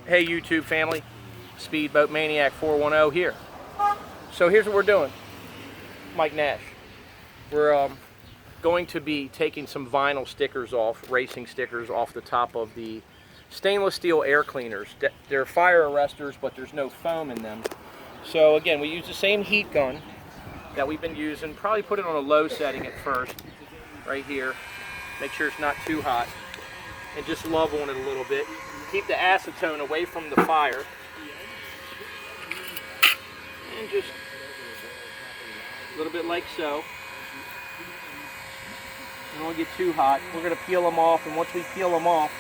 Hey YouTube family, Speedboat Maniac 410 here. So here's what we're doing. Mike Nash. We're going to be taking some vinyl stickers off, racing stickers off the top of the stainless steel air cleaners. They're fire arrestors, but there's no foam in them. So again, we use the same heat gun that we've been using. Probably put it on a low setting at first, right here. Make sure it's not too hot. And just love on it a little bit. Keep the acetone away from the fire. And just a little bit like so. You don't want to get too hot. We're going to peel them off, and once we peel them off,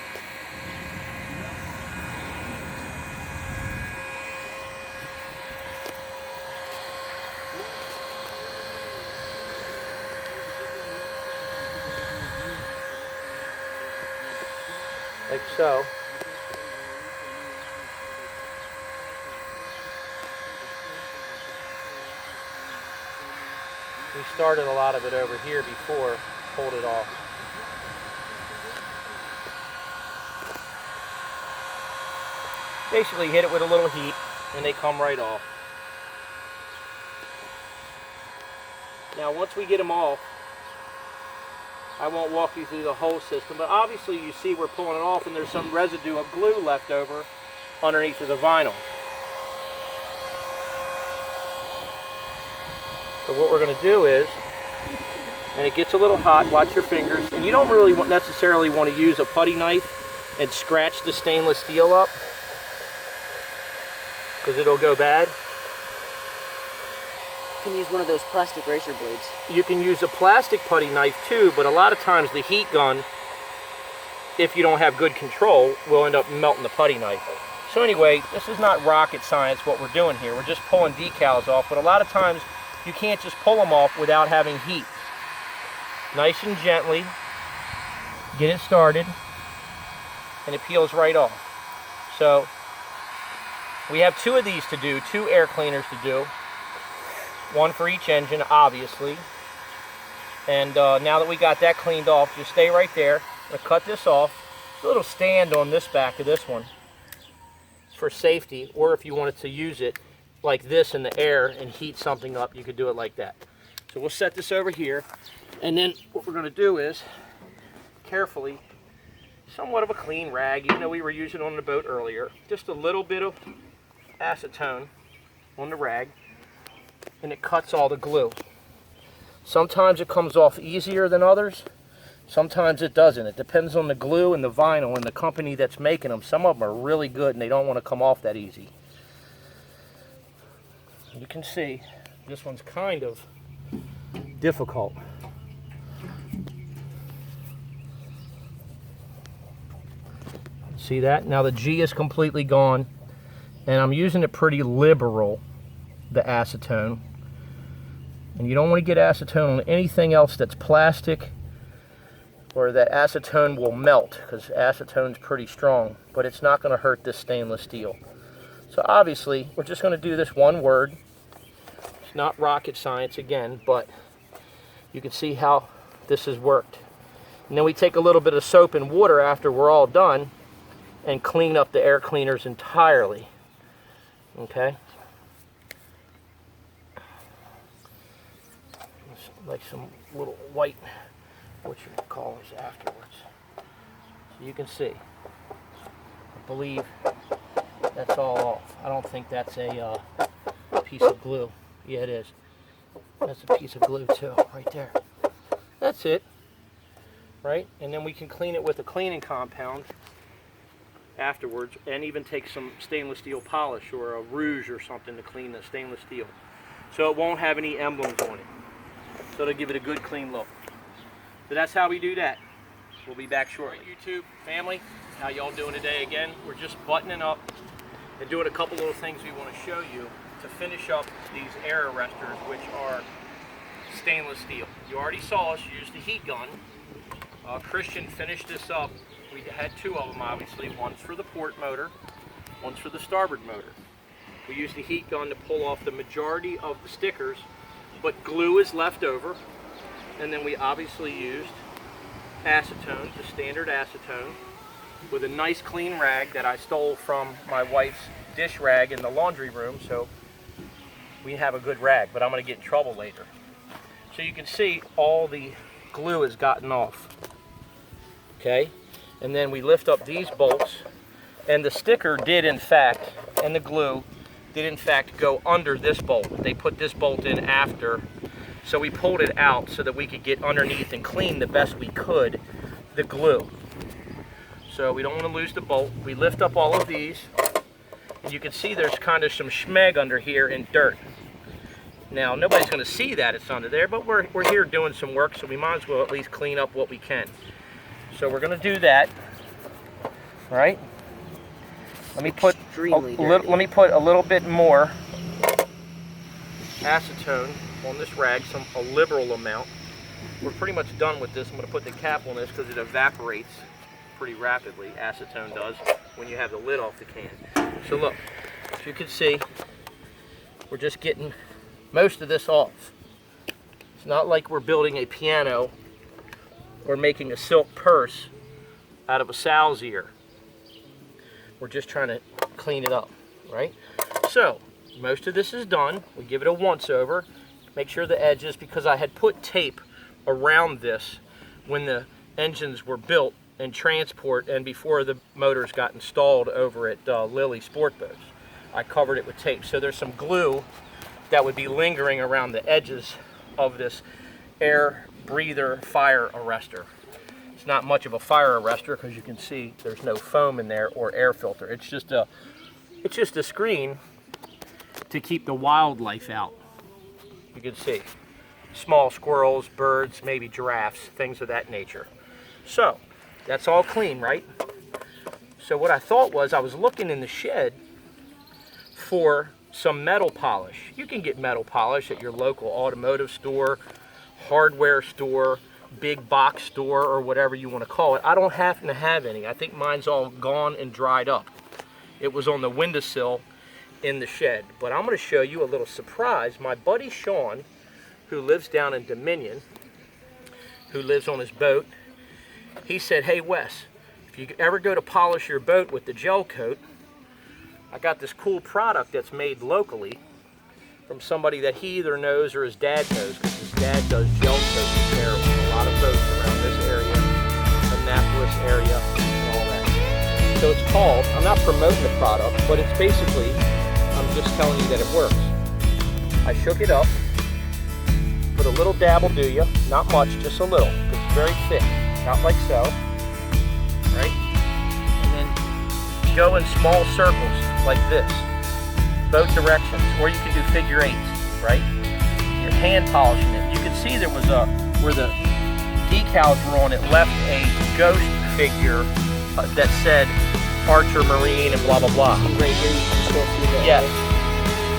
like so. We started a lot of it over here before, pulled it off. Basically hit it with a little heat and they come right off. Now once we get them off, I won't walk you through the whole system, but obviously you see we're pulling it off and there's some residue of glue left over underneath of the vinyl. So what we're going to do is, and it gets a little hot, watch your fingers, and you don't really necessarily want to use a putty knife and scratch the stainless steel up, because it'll go bad. You can use one of those plastic razor blades. You can use a plastic putty knife too, but a lot of times the heat gun, if you don't have good control, will end up melting the putty knife. So anyway, this is not rocket science what we're doing here. We're just pulling decals off, but a lot of times you can't just pull them off without having heat. Nice and gently, get it started, and it peels right off. So we have two of these to do, two air cleaners to do. One for each engine, obviously. And now that we got that cleaned off, just stay right there. I'm going to cut this off. There's a little stand on this back of this one. It's for safety, or if you wanted to use it like this in the air and heat something up, you could do it like that. So we'll set this over here, and then what we're going to do is carefully, somewhat of a clean rag, even though we were using it on the boat earlier, just a little bit of acetone on the rag, and it cuts all the glue. Sometimes it comes off easier than others, sometimes it doesn't. It depends on the glue and the vinyl and the company that's making them. Some of them are really good and they don't want to come off that easy. You can see this one's kind of difficult. See that? Now the G is completely gone, and I'm using it pretty liberal, the acetone. And you don't want to get acetone on anything else that's plastic, or that acetone will melt, because acetone's pretty strong, but it's not going to hurt this stainless steel. So obviously we're just going to do this one word. It's not rocket science again, but you can see how this has worked. And then we take a little bit of soap and water after we're all done and clean up the air cleaners entirely. Okay? Like some little white, what you call this afterwards. So you can see. I believe that's all off. I don't think that's a piece of glue. Yeah, it is. That's a piece of glue too, right there. That's it, right? And then we can clean it with a cleaning compound afterwards, and even take some stainless steel polish or a rouge or something to clean the stainless steel, so it won't have any emblems on it. So it'll give it a good clean look. So that's how we do that. We'll be back shortly. YouTube family, how y'all doing today? Again, we're just buttoning up and doing a couple little things we want to show you to finish up these air arrestors, which are stainless steel. You already saw us use the heat gun. Christian finished this up. We had two of them, obviously. One's for the port motor, one's for the starboard motor. We used the heat gun to pull off the majority of the stickers, but glue is left over. And then we obviously used acetone, the standard acetone, with a nice clean rag that I stole from my wife's dish rag in the laundry room, so we have a good rag, but I'm going to get in trouble later. So you can see all the glue has gotten off. Okay, and then we lift up these bolts, and the sticker did in fact, and the glue did in fact go under this bolt. They put this bolt in after, so we pulled it out so that we could get underneath and clean the best we could the glue. So we don't want to lose the bolt. We lift up all of these, and you can see there's kind of some schmeg under here and dirt. Now nobody's going to see that it's under there, but we're here doing some work, so we might as well at least clean up what we can. So we're going to do that. All right. Let me put a little bit more acetone on this rag, a liberal amount. We're pretty much done with this. I'm going to put the cap on this because it evaporates pretty rapidly. Acetone does when you have the lid off the can. So look, as you can see, we're just getting most of this off. It's not like we're building a piano or making a silk purse out of a sow's ear. We're just trying to clean it up, right? So most of this is done. We give it a once over, make sure the edges, because I had put tape around this when the engines were built and transport and before the motors got installed over at Lily Sport Boats. I covered it with tape. So there's some glue that would be lingering around the edges of this air breather fire arrestor. It's not much of a fire arrestor because you can see there's no foam in there or air filter. It's just a screen to keep the wildlife out. You can see small squirrels, birds, maybe giraffes, things of that nature. So that's all clean, right? So what I thought was, I was looking in the shed for some metal polish. You can get metal polish at your local automotive store, hardware store, big box store, or whatever you want to call it. I don't happen to have any. I think mine's all gone and dried up. It was on the windowsill in the shed. But I'm going to show you a little surprise. My buddy Sean, who lives down in Dominion, who lives on his boat, he said, "Hey Wes, if you ever go to polish your boat with the gel coat, I got this cool product that's made locally from somebody that he either knows or his dad knows, because his dad does gel coat repair on a lot of boats around this area, Annapolis area, and all that." So it's called, I'm not promoting the product, but it's basically, I'm just telling you that it works. I shook it up, put a little dab will do you, not much, just a little. It's very thick, not like so, right? And then go in small circles like this, both directions, or you can do figure eights, right? You're hand polishing it. You can see there was where the decals were on it, left a ghost figure that said Archer Marine and blah blah blah. Right here, you can still see that. Yes.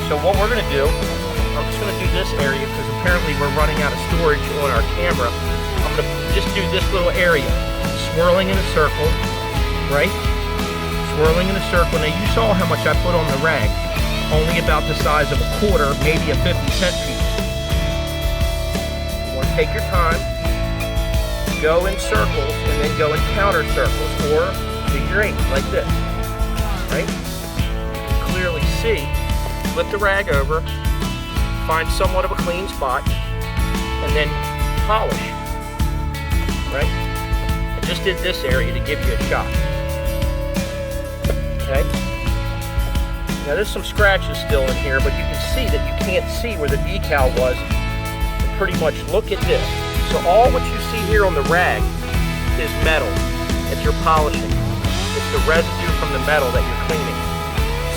So what we're going to do, I'm just going to do this area because apparently we're running out of storage on our camera. I'm going to just do this little area, swirling in a circle, right? Swirling in a circle. Now you saw how much I put on the rag, only about the size of a quarter, maybe a 50-cent piece. You want to take your time, go in circles, and then go in counter circles, or figure eight, like this, right? You can clearly see, flip the rag over, find somewhat of a clean spot, and then polish, right? I just did this area to give you a shot, okay? Now there's some scratches still in here, but you can see that you can't see where the decal was. And pretty much look at this. So all what you see here on the rag is metal that you're polishing. It's the residue from the metal that you're cleaning.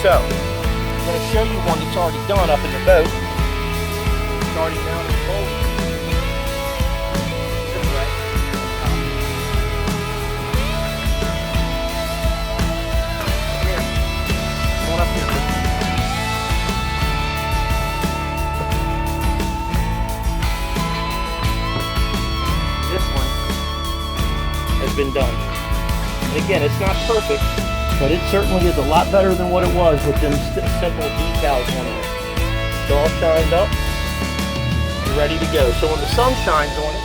So I'm going to show you one that's already done up in the boat. It's already mounted forward. This way. Here. Come on up here. This one has been done. And again, it's not perfect, but it certainly is a lot better than what it was with them simple decals on it. It's all shined up. You're ready to go. So when the sun shines on it,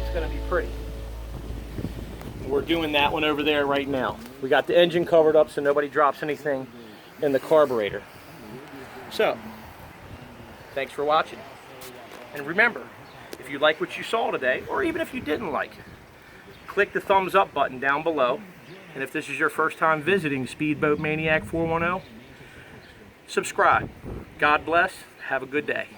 it's going to be pretty. We're doing that one over there right now. We got the engine covered up so nobody drops anything in the carburetor. So, thanks for watching. And remember, if you like what you saw today, or even if you didn't like it, click the thumbs up button down below. And if this is your first time visiting Speedboat Maniac 410, subscribe. God bless. Have a good day.